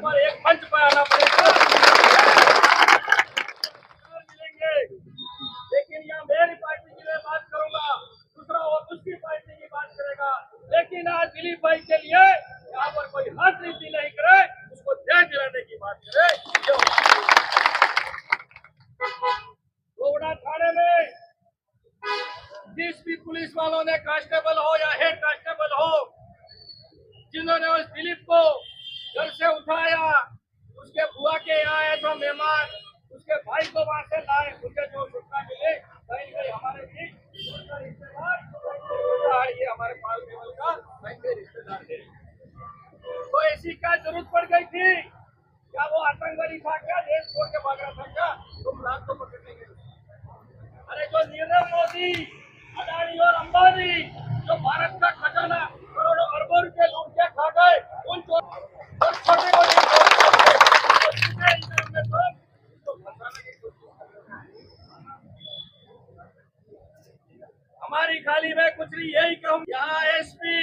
पर एक मंच पर आना पड़ेगा, मिलेंगे। लेकिन यहाँ मेरी पार्टी की मैं बात करूंगा, दूसरा और उसकी पार्टी की बात करेगा। लेकिन आज दिलीप भाई के लिए यहाँ पर कोई राजनीति नहीं करे, उसको ध्यान दिलाने की बात करे। गोवड़ा थाने में जिस भी पुलिस वालों ने कांस्टेबल हो या हेड कांस्टेबल हो, जिन्होंने उस दिलीप को घर से उठाया, उसके बुआ के यहाँ आए तो मेहमान, उसके भाई को वहां से लाए, मुझे जो सूचना मिले कहीं कहीं हमारे भी रिश्तेदार, ये हमारे पाल केवल का कहीं कहीं रिश्तेदार है। तो ऐसी क्या जरूरत पड़ गई थी? क्या वो आतंकवादी था? क्या देश छोड़ के भाग रहा था? क्या तुम रात को पकड़ने गए? अरे जो नीरव मोदी, अडानी और अंबानी जो भारत का खजाना करोड़ों अरबों रुपए लूट के खा गए, उन छोटे हमारी खाली में कुछ नहीं, यही कहूँ। यहाँ एसपी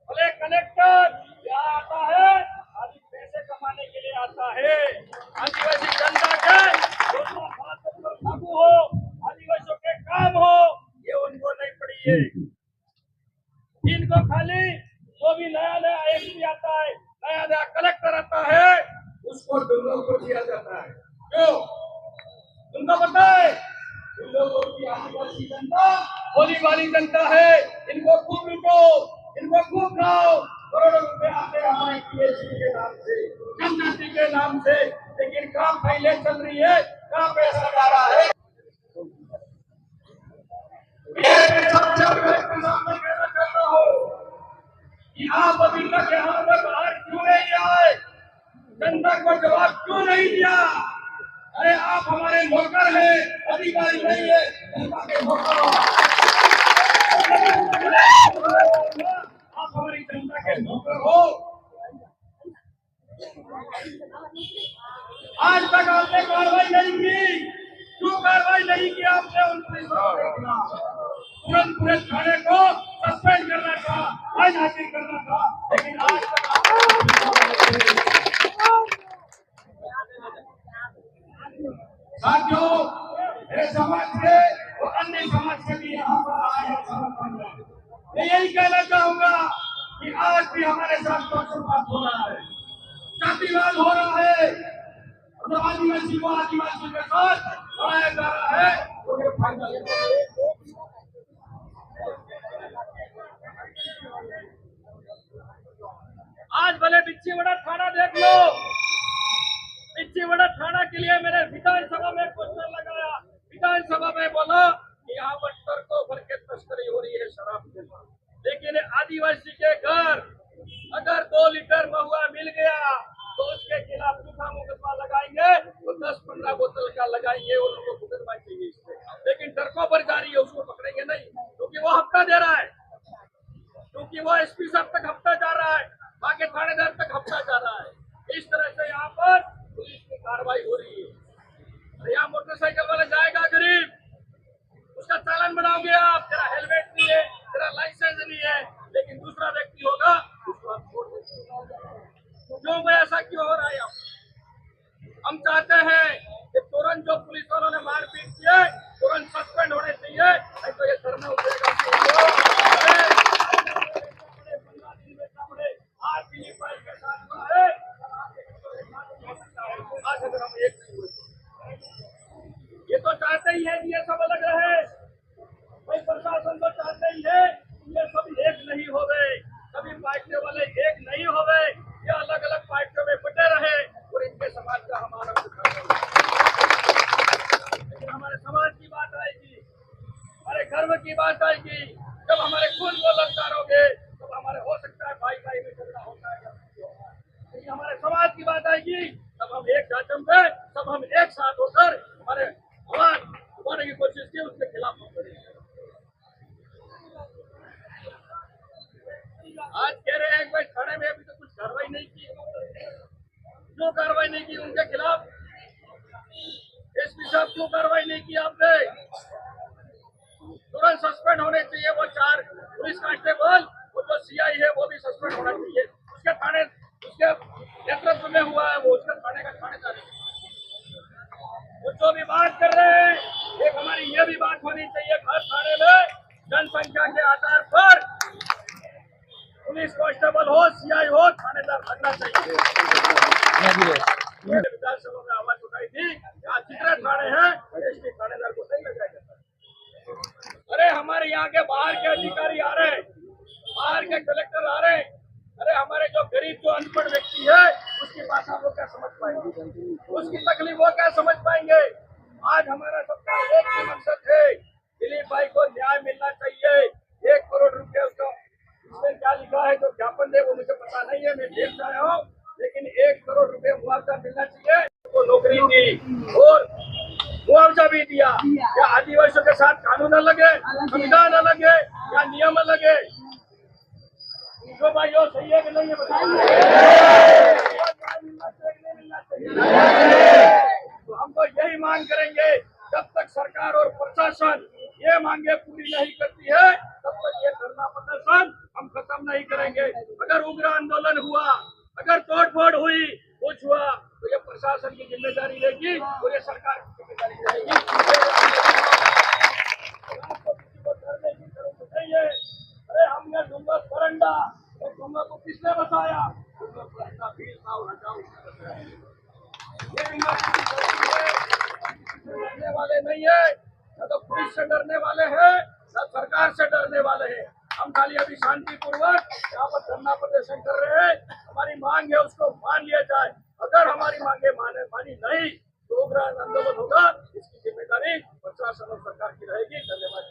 भले कलेक्टर यहाँ आता है, खाली पैसे कमाने के लिए आता है। आदिवासी जनता के लागू हो, आदिवासियों के काम हो, ये उनको नहीं पड़ी है। इनको खाली जो भी नया नया एसपी आता है, नया नया कलेक्टर आता है, उसको डुंगों को दिया जाता है। क्यों? उनको पता है उन लोगों की आदिवासी जनता भोली भाली जनता है, इनको खूब लूटो, इनको खूब खाओ। करोड़ों रुपए आते हैं हमारे पीएचडी के नाम से, जनजाति के नाम से, लेकिन काम पहले चल रही है, कहाँ पैसा जा रहा है? आप अभी तक यहाँ पर बाहर क्यों नहीं आए? जनता को जवाब क्यों नहीं दिया? अरे आप हमारे नौकर हैं, अधिकारी नहीं है, जनता के नौकर हो। आप हमारी जनता के नौकर हो। आज तक आपने कार्रवाई नहीं की, क्यों कार्रवाई नहीं की आपने? उन पुलिस वालों के खिलाफ तुरंत पूरे थाने को सस्पेंड करना था, आज हाजिर करना था, लेकिन आज तक साथियों, मेरे समाज के और अन्य समाज के भी यहाँ पर आए। मैं यही कहना चाहूंगा कि आज भी हमारे साथ पक्षपात हो रहा है, जातिवाद हो रहा है, मतलब आदिवासी को आदिवासी के साथ लड़ाया जा रहा है। आज भले बिच्छीवाड़ा थाना देख लो, बिच्छीवाड़ा थाना के लिए मैंने विधानसभा में पोस्टर लगाया, विधानसभा में बोला कि यहाँ पर ट्रकों भर के तस्करी हो रही है शराब के साथ। लेकिन आदिवासी के घर अगर 2 लीटर महुआ मिल गया तो उसके खिलाफ झूठा मुकदमा लगाएंगे, तो 10-15 बोतल का लगाएंगे, वो लोगों को मुकदमा चाहिए इससे। लेकिन ट्रकों पर जा रही है, उसको पकड़ेंगे नहीं, क्योंकि वो हफ्ता दे रहा है, क्योंकि वो एसपी साहब तक हफ्ता जा रहा है, बाकी थानेदार तक हफ्ता जा रहा है। इस तरह से यहाँ पर पुलिस की कार्रवाई हो रही है। यहाँ मोटरसाइकिल वाला जाएगा गरीब, उसका चालान बनाओगे आप, तेरा हेलमेट नहीं है, तेरा लाइसेंस नहीं है, लेकिन दूसरा व्यक्ति होगा उसको आप छोड़ देते। क्यों भाई ऐसा क्यों हो रहा है? हम चाहते हैं कि तुरंत जो पुलिस वालों ने मारपीट की है तुरंत सस्पेंड होने चाहिए, नहीं तो ये धरना उठेगा। आज दिलीप भाई के साथ हुआ है, आज अगर हम एक नहीं हुए, ये तो चाहते ही है कि ये सब अलग रहे, भाई प्रशासन तो चाहते ही है कि ये सब एक नहीं हो गए, सभी पार्टियों वाले एक नहीं हो गए, ये अलग अलग पार्टियों में बटे रहे और इनके समाज का हमारा लेकिन हमारे समाज की बात आएगी, हमारे धर्म की बात आएगी, जब हमारे खून को ललकारोगे तब हमारे हो सकता है भाई भाई में झगड़ा होता है, लेकिन हमारे समाज की बात आएगी तब हम एक जाचम पे सब हम एक साथ होकर हमारे आवाज उठाने की कोशिश की, उसके खिलाफ हम करेंगे। आज कह रहे हैं भाई थाने में अभी तो कुछ कार्रवाई नहीं की, क्यों कार्रवाई नहीं की उनके खिलाफ? एसपी साहब क्यों कार्रवाई नहीं की आपने? तुरंत सस्पेंड होने चाहिए वो 4 पुलिस कांस्टेबल, वो जो सीआई है वो भी सस्पेंड होना चाहिए, उसके थाने उसके नेतृत्व में हुआ है वो उसका थाने का थानेदार है। वो जो भी बात कर रहे हैं, एक हमारी ये भी बात होनी चाहिए, हर थाने में जनसंख्या के आधार पर पुलिस कांस्टेबल हो, सीआई हो, थानेदार बनना चाहिए। विधानसभा में आवाज उठाई थी, यहाँ जितने थाने हैं एसटी थानेदार को नहीं लगाया जाता। अरे हमारे यहाँ के बाहर के अधिकारी आ रहे हैं, बाहर के कलेक्टर आ रहे हैं। अरे हमारे जो गरीब जो अनपढ़ व्यक्ति है उसकी भाषा वो क्या समझ पाएंगे, उसकी तकलीफ वो क्या समझ पाएंगे। आज हमारा सबका एक ही मकसद है, दिलीप भाई को न्याय मिलना चाहिए। 1 करोड़ रुपए उसको इसमें क्या लिखा है जो ज्ञापन दे वो मुझे पता नहीं है, मैं देख आया हूँ, लेकिन 1 करोड़ रुपए मुआवजा मिलना चाहिए। वो नौकरी दी और मुआवजा भी दिया। या आदिवासियों के साथ कानून अलग है, संविधान अलग है, या नियम अलग है। जो भाइयों सही है कि नहीं है बताइए। तो हम तो यही मांग करेंगे, जब तक सरकार और प्रशासन ये मांगे पूरी नहीं करती है तब तक ये धरना प्रदर्शन हम खत्म नहीं करेंगे। अगर उग्र आंदोलन हुआ, अगर तोड़फोड़ हुई, कुछ हुआ तो ये प्रशासन की जिम्मेदारी रहेगी और ये सरकार की जिम्मेदारी रहेगी। आपको किसी को डरने की जरूरत नहीं है। अरे हमने डूंगर परंडा डूंगर को किसने बताया? डूंगर परंडा भीड़ था और हटाओ डरने वाले नहीं है, न तो पुलिस से डरने वाले हैं, न सरकार से डरने वाले हैं। हम खाली अभी शांतिपूर्वक यहाँ पर धरना प्रदर्शन कर रहे हैं। हमारी मांग है उसको मान लिया जाए। अगर हमारी मांगे मानी नहीं तो उग्र आंदोलन होगा। इसकी जिम्मेदारी प्रशासन और सरकार की रहेगी। धन्यवाद।